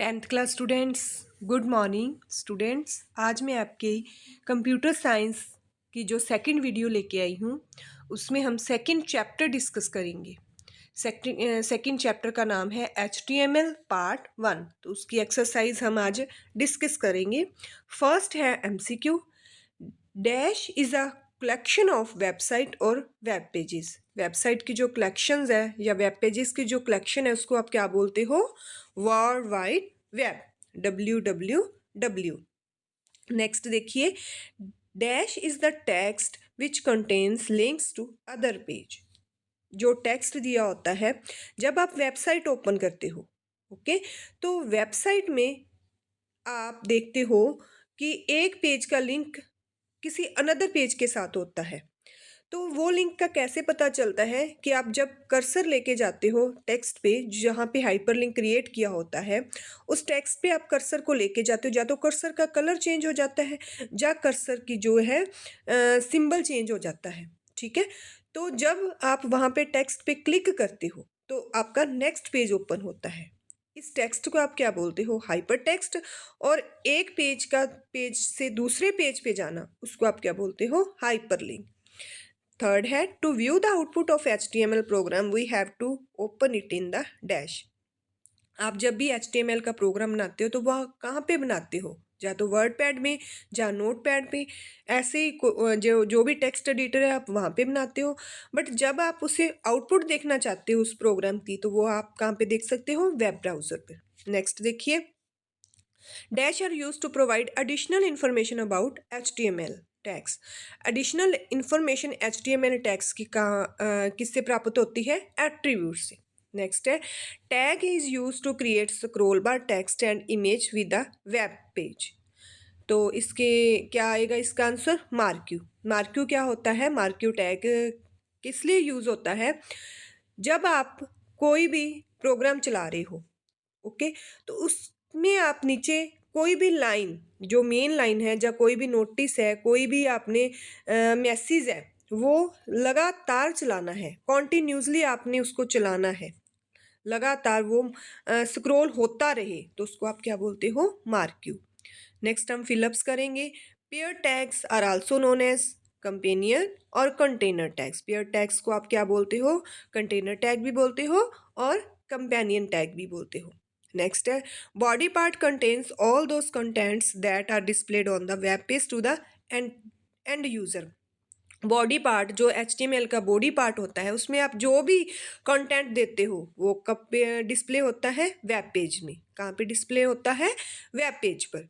Tenth class students, good morning students. आज मैं आपके कंप्यूटर साइंस की जो सेकंड वीडियो लेके आई हूँ उसमें हम सेकंड चैप्टर डिस्कस करेंगे। सेकंड चैप्टर का नाम है HTML पार्ट 1। तो उसकी एक्सरसाइज हम आज डिस्कस करेंगे। फर्स्ट है MCQ। Dash is a collection of website और वेब पेजेस। वेबसाइट की जो कलेक्शंस है या वेब पेजेस की जो कलेक्शन है उसको आप क्या बोलते हो? World wide web, WWW। Next देखिए, dash is the text which contains links to other page. जो टेक्स्ट दिया होता है जब आप वेबसाइट ओपन करते हो, ओके, तो वेबसाइट में आप देखते हो कि एक पेज का लिंक किसी अनदर पेज के साथ होता है। तो वो लिंक का कैसे पता चलता है कि आप जब कर्सर लेके जाते हो टेक्स्ट पे जहाँ पे हाइपरलिंक क्रिएट किया होता है, उस टेक्स्ट पे आप कर्सर को लेके जाते हो, या तो कर्सर का कलर चेंज हो जाता है या कर्सर की जो है सिंबल चेंज हो जाता है। ठीक है, तो जब आप वहाँ पे टेक्स्ट पे क्लिक करते हो तो आपका नेक्स्ट पेज ओपन होता है। इस टेक्स्ट को आप क्या बोलते हो? Hyper text. और एक पेज से दूसरे पेज पे जाना उसको आप क्या बोलते हो? हाइपरलिंक। थर्ड है, to view the output of HTML program we have to open it in the dash. आप जब भी HTML का प्रोग्राम बनाते हो तो वह कहाँ पे बनाते हो? या तो वर्ड पैड में या नोट पैड पे। ऐसे ही जो जो भी टेक्स्ट एडिटर है आप वहाँ पे बनाते हो। बट जब आप उसे आउटपुट देखना चाहते हो उस प्रोग्राम की, तो वो आप कहाँ पे देख सकते हो? वेब ब्राउजर पे। नेक्स्ट देखिए, dash are use to provide additional information about HTML tags. Additional information HTML tags की किससे प्राप्त होती है? एट्रीब्यूट से। नेक्स्ट है, tag is use to create scroll bar text and image with the web page. तो इसके क्या आएगा? इसका आंसर मार्क्यू। मार्क्यू क्या होता है? मार्क्यू टैग किस लिए यूज होता है? जब आप कोई भी प्रोग्राम चला रहे हो, ओके, तो उसमें आप नीचे कोई भी लाइन, जो मेन लाइन है या कोई भी नोटिस है, कोई भी आपने मैसेज है, वो लगातार चलाना है, कॉन्टिन्यूसली आपने उसको चलाना है, लगातार वो स्क्रॉल होता रहे, तो उसको आप क्या बोलते हो? मार्क्यू। नेक्स्ट हम फिलअप्स करेंगे। Pair tags are also known as companion और कंटेनर टैग्स। पेयर टैग्स को आप क्या बोलते हो? कंटेनर टैग भी बोलते हो और कंपेनियन टैग भी बोलते हो। नेक्स्ट है, body part contains all those contents that are displayed on the web page to the end user. Body part, जो HTML का बॉडी पार्ट होता है, उसमें आप जो भी कंटेंट देते हो वो कब पे डिस्प्ले होता है? वेब पेज में। कहाँ पे डिस्प्ले होता है? वेब पेज पर।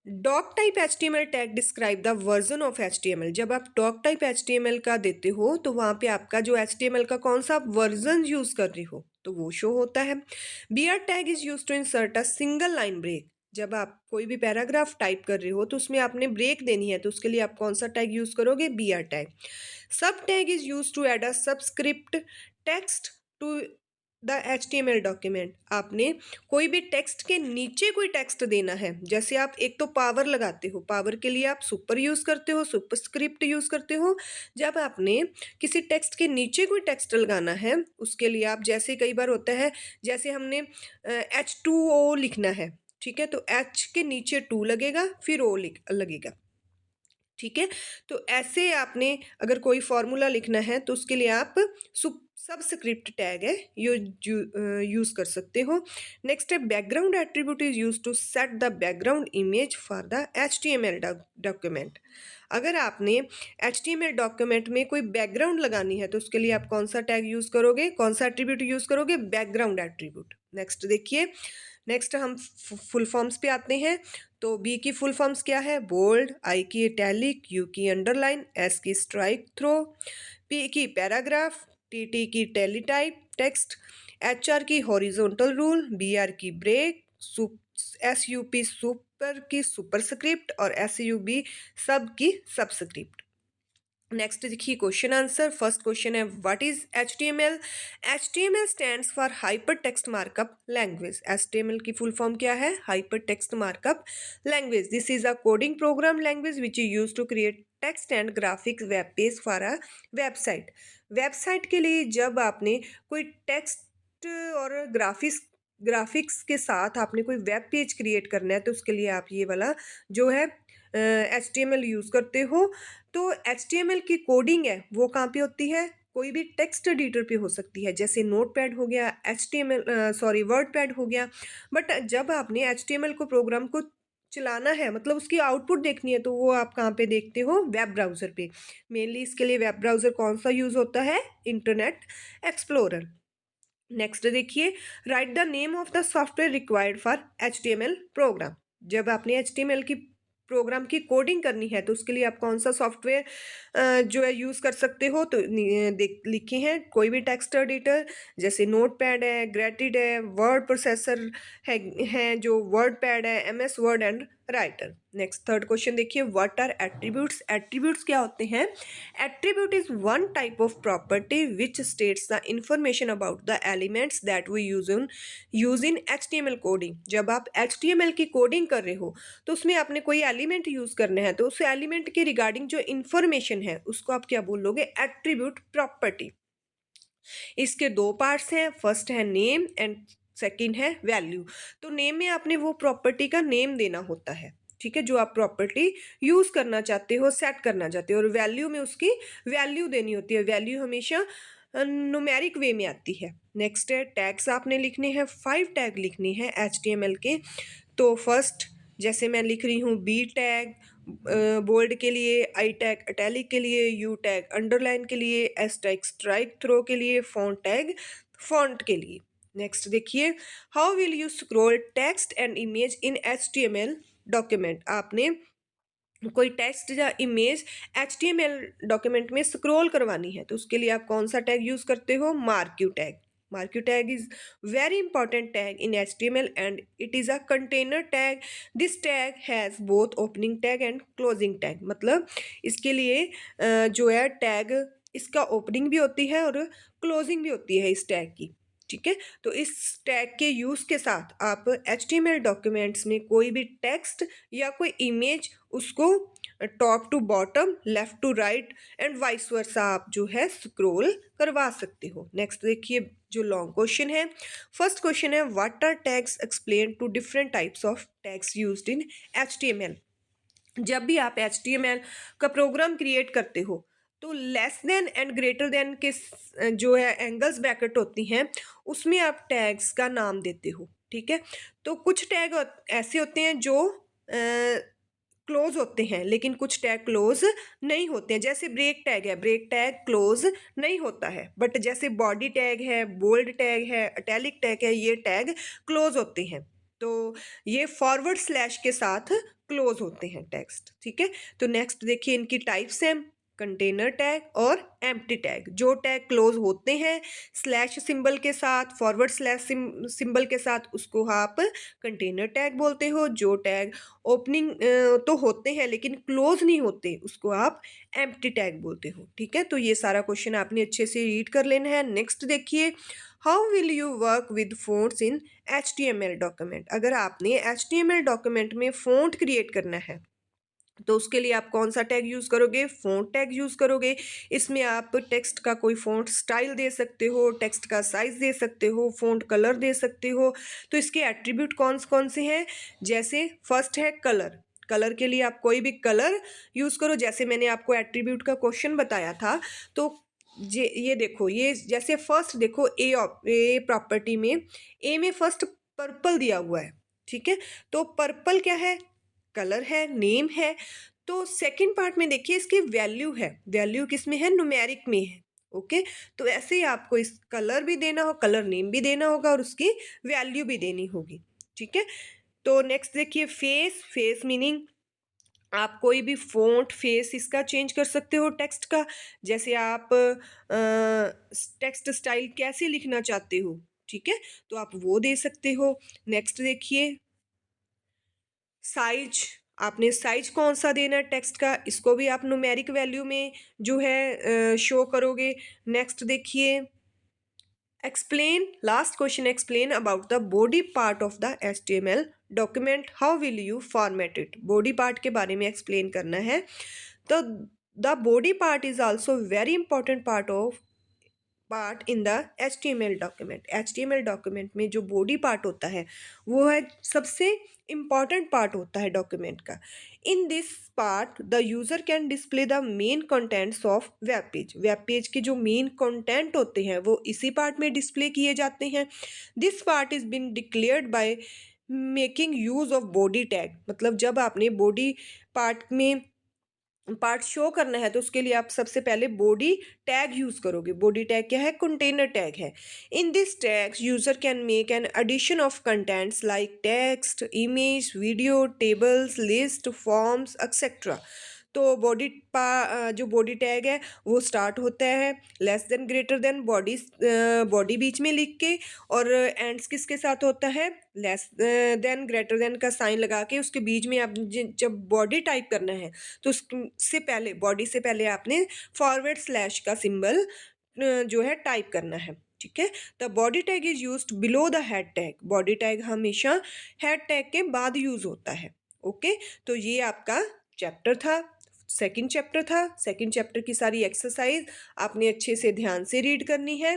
Doc type HTML tag describe the version of HTML। जब आप डॉक टाइप HTML का देते हो तो वहाँ पे आपका जो HTML का कौन सा वर्जन यूज कर रहे हो तो वो शो होता है। BR tag is use to insert a single line break. जब आप कोई भी पैराग्राफ टाइप कर रहे हो तो उसमें आपने ब्रेक देनी है, तो उसके लिए आप कौन सा टैग यूज करोगे? BR tag. Sub tag is use to add a subscript text to the HTML document. आपने कोई भी टेक्स्ट के नीचे कोई टेक्स्ट देना है, जैसे आप एक तो पावर लगाते हो, पावर के लिए आप सुपर यूज करते हो, सुपरस्क्रिप्ट यूज करते हो। जब आपने किसी टेक्स्ट के नीचे कोई टेक्स्ट लगाना है उसके लिए आप, जैसे कई बार होता है, जैसे हमने H2O लिखना है, ठीक है, तो H के नीचे 2 लगेगा, फिर O लगेगा। ठीक है, तो ऐसे आपने अगर कोई फॉर्मूला लिखना है तो उसके लिए आप सबस्क्रिप्ट टैग है यूज कर सकते हो। नेक्स्ट है, background attribute is use to set the background image for the HTML document. अगर आपने HTML डॉक्यूमेंट में कोई बैकग्राउंड लगानी है तो उसके लिए आप कौन सा टैग यूज करोगे? कौन सा एट्रीब्यूट यूज करोगे? Background attribute. नेक्स्ट देखिए, नेक्स्ट हम फुल फॉर्म्स पे आते हैं। तो बी की फुल फॉर्म्स क्या है? बोल्ड, आई की इटैलिक, यू की अंडरलाइन, एस की स्ट्राइक थ्रो, पी की पैराग्राफ, टी की टेलीटाइप टेक्स्ट, एच आर की हॉरिजॉन्टल रूल, बी आर की ब्रेक, SUP सुपर की सुपरस्क्रिप्ट और SUB सब की सबस्क्रिप्ट। नेक्स्ट देखिए क्वेश्चन आंसर। फर्स्ट क्वेश्चन है, what is HTML? HTML stands for hyper text markup language. HTML की फुल फॉर्म क्या है? Hyper text markup language. This is a coding programme language which is use to create text and graphics web page for a website. Website के लिए जब आपने कोई text और graphics graphics के साथ आपने कोई वेब पेज क्रिएट करना है तो उसके लिए आप ये वाला जो है HTML यूज़ करते हो। तो HTML की कोडिंग है वो कहाँ पे होती है? कोई भी टेक्स्ट एडिटर पे हो सकती है, जैसे नोटपैड हो गया, वर्डपैड हो गया। बट जब आपने HTML को प्रोग्राम को चलाना है, मतलब उसकी आउटपुट देखनी है, तो वो आप कहाँ पे देखते हो? वेब ब्राउज़र पे। मेनली इसके लिए वेब ब्राउज़र कौन सा यूज़ होता है? Internet explorer. नेक्स्ट देखिए, write the name of the software required for HTML program. जब आपने HTML की प्रोग्राम की कोडिंग करनी है तो उसके लिए आप कौन सा सॉफ्टवेयर जो है यूज़ कर सकते हो? तो देख लिखे हैं कोई भी टेक्स्ट एडिटर, जैसे नोटपैड है, ग्रेटिड है, वर्ड प्रोसेसर है जो वर्डपैड है, MS word and writer. Next third question देखिए, व्हाट आर एट्रीब्यूट्स? एट्रीब्यूट्स क्या होते हैं? Attribute is one type of property which states the information about the elements that we use in HTML coding। जब आप HTML की coding कर रहे हो तो उसमें आपने कोई एलिमेंट यूज करना है, तो उस एलिमेंट के रिगार्डिंग जो इंफॉर्मेशन है उसको आप क्या बोलोगे? Attribute property. इसके दो पार्ट्स हैं, फर्स्ट है नेम एंड सेकंड है वैल्यू। तो नेम में आपने वो प्रॉपर्टी का नेम देना होता है, ठीक है, जो आप प्रॉपर्टी यूज करना चाहते हो, सेट करना चाहते हो, और वैल्यू में उसकी वैल्यू देनी होती है। वैल्यू हमेशा न्यूमेरिक वे में आती है। नेक्स्ट है टैग्स, आपने लिखने हैं 5 टैग लिखने हैं HTML के। तो फर्स्ट जैसे मैं लिख रही हूँ बी टैग बोल्ड के लिए, आई टैग इटैलिक के लिए, यू टैग अंडरलाइन के लिए, एस टैग स्ट्राइक थ्रो के लिए, फॉन्ट टैग फॉन्ट के लिए। नेक्स्ट देखिए, how will you scroll text and image in HTML document? आपने कोई टेक्स्ट या इमेज HTML डॉक्यूमेंट में स्क्रॉल करवानी है तो उसके लिए आप कौन सा टैग यूज करते हो? Marquee tag. Marquee tag is very important tag in HTML and it is a container tag. This tag has both opening tag and closing tag। मतलब इसके लिए जो है टैग, इसका ओपनिंग भी होती है और क्लोजिंग भी होती है इस टैग की, ठीक है। तो इस टैग के यूज़ के साथ आप HTML डॉक्यूमेंट्स में कोई भी टेक्स्ट या कोई इमेज उसको top to bottom, left to right and vice versa आप जो है स्क्रॉल करवा सकते हो। नेक्स्ट देखिए जो लॉन्ग क्वेश्चन है, फर्स्ट क्वेश्चन है what are tags, explain two different types of tags used in HTML। जब भी आप HTML का प्रोग्राम क्रिएट करते हो तो less than and greater than के जो है एंगल्स ब्रैकेट होती हैं उसमें आप टैग्स का नाम देते हो, ठीक है। तो कुछ टैग ऐसे होते हैं जो क्लोज होते हैं, लेकिन कुछ टैग क्लोज नहीं होते हैं। जैसे ब्रेक टैग है, ब्रेक टैग क्लोज नहीं होता है, बट जैसे बॉडी टैग है, बोल्ड टैग है, इटैलिक टैग है, ये टैग क्लोज होते हैं। तो ये फॉरवर्ड स्लैश के साथ क्लोज होते हैं टेक्स्ट, ठीक है। तो नेक्स्ट देखिए इनकी टाइप्स हैं, कंटेनर टैग और एम्प्टी टैग। जो टैग क्लोज होते हैं स्लैश सिंबल के साथ, फॉरवर्ड स्लैश सिंबल के साथ, उसको आप कंटेनर टैग बोलते हो। जो टैग ओपनिंग तो होते हैं लेकिन क्लोज नहीं होते उसको आप एम्प्टी टैग बोलते हो, ठीक है। तो ये सारा क्वेश्चन आपने अच्छे से रीड कर लेना है। नेक्स्ट देखिए, how will you work with fonts in HTML document? अगर आपने HTML डॉक्यूमेंट में फ़ॉन्ट क्रिएट करना है तो उसके लिए आप कौन सा टैग यूज़ करोगे? फ़ॉन्ट टैग यूज़ करोगे। इसमें आप टेक्स्ट का कोई फ़ॉन्ट स्टाइल दे सकते हो, टेक्स्ट का साइज़ दे सकते हो, फ़ॉन्ट कलर दे सकते हो। तो इसके एट्रीब्यूट कौन से हैं? जैसे फर्स्ट है कलर। कलर के लिए आप कोई भी कलर यूज़ करो, जैसे मैंने आपको एट्रीब्यूट का क्वेश्चन बताया था। तो ये देखो, ये जैसे फर्स्ट देखो ए प्रॉपर्टी में ए में फर्स्ट पर्पल दिया हुआ है, ठीक है। तो पर्पल क्या है? कलर है, नेम है। तो सेकंड पार्ट में देखिए इसकी वैल्यू है, वैल्यू किस में है? न्यूमेरिक में है, ओके। तो ऐसे ही आपको इस कलर भी देना हो, कलर नेम भी देना होगा और उसकी वैल्यू भी देनी होगी, ठीक है। तो नेक्स्ट देखिए फेस, फेस मीनिंग आप कोई भी फ़ॉन्ट फेस इसका चेंज कर सकते हो टेक्स्ट का। जैसे आप टेक्स्ट स्टाइल कैसे लिखना चाहते हो, ठीक है, तो आप वो दे सकते हो। नेक्स्ट देखिए साइज, आपने साइज कौन सा देना है टेक्स्ट का, इसको भी आप न्यूमेरिक वैल्यू में जो है शो करोगे। नेक्स्ट देखिए explain, last question, explain about the body part of the HTML document, how will you format it? Body part के बारे में एक्सप्लेन करना है। तो the body part is also very important part of part in the HTML document. HTML document में जो body part होता है वो है सबसे इम्पॉर्टेंट पार्ट होता है डॉक्यूमेंट का। In this part the user can display the main contents of web page. Web page के जो मेन कंटेंट होते हैं वो इसी पार्ट में डिस्प्ले किए जाते हैं। This part is been declared by making use of body tag. मतलब जब आपने बॉडी पार्ट में पार्ट शो करना है तो उसके लिए आप सबसे पहले बॉडी टैग यूज़ करोगे। बॉडी टैग क्या है? कंटेनर टैग है। In this tags user can make an addition of contents like text, image, video, tables, list, forms etcetera. तो जो बॉडी टैग है वो स्टार्ट होता है less than greater than body बीच में लिख के, और एंड्स किसके साथ होता है? लेस देन ग्रेटर देन का साइन लगा के उसके बीच में आप जब बॉडी टाइप करना है तो उससे पहले, बॉडी से पहले आपने फॉरवर्ड स्लैश का सिंबल जो है टाइप करना है। ठीक है, the body tag is used below the head tag. Body tag हमेशा हेड टैग के बाद यूज होता है। ओके, तो ये आपका चैप्टर था, सेकंड चैप्टर था। सेकंड चैप्टर की सारी एक्सरसाइज आपने अच्छे से ध्यान से रीड करनी है।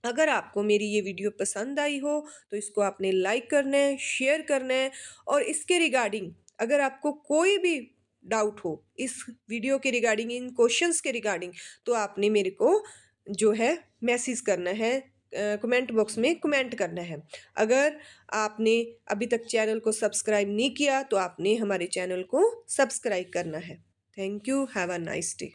अगर आपको मेरी ये वीडियो पसंद आई हो तो इसको आपने लाइक करना है, शेयर करना है, और इसके रिगार्डिंग अगर आपको कोई भी डाउट हो इस वीडियो के रिगार्डिंग, इन क्वेश्चंस के रिगार्डिंग, तो आपने मेरे को जो है मैसेज करना है, कमेंट बॉक्स में कमेंट करना है। अगर आपने अभी तक चैनल को सब्सक्राइब नहीं किया तो आपने हमारे चैनल को सब्सक्राइब करना है। Thank you, have a nice day.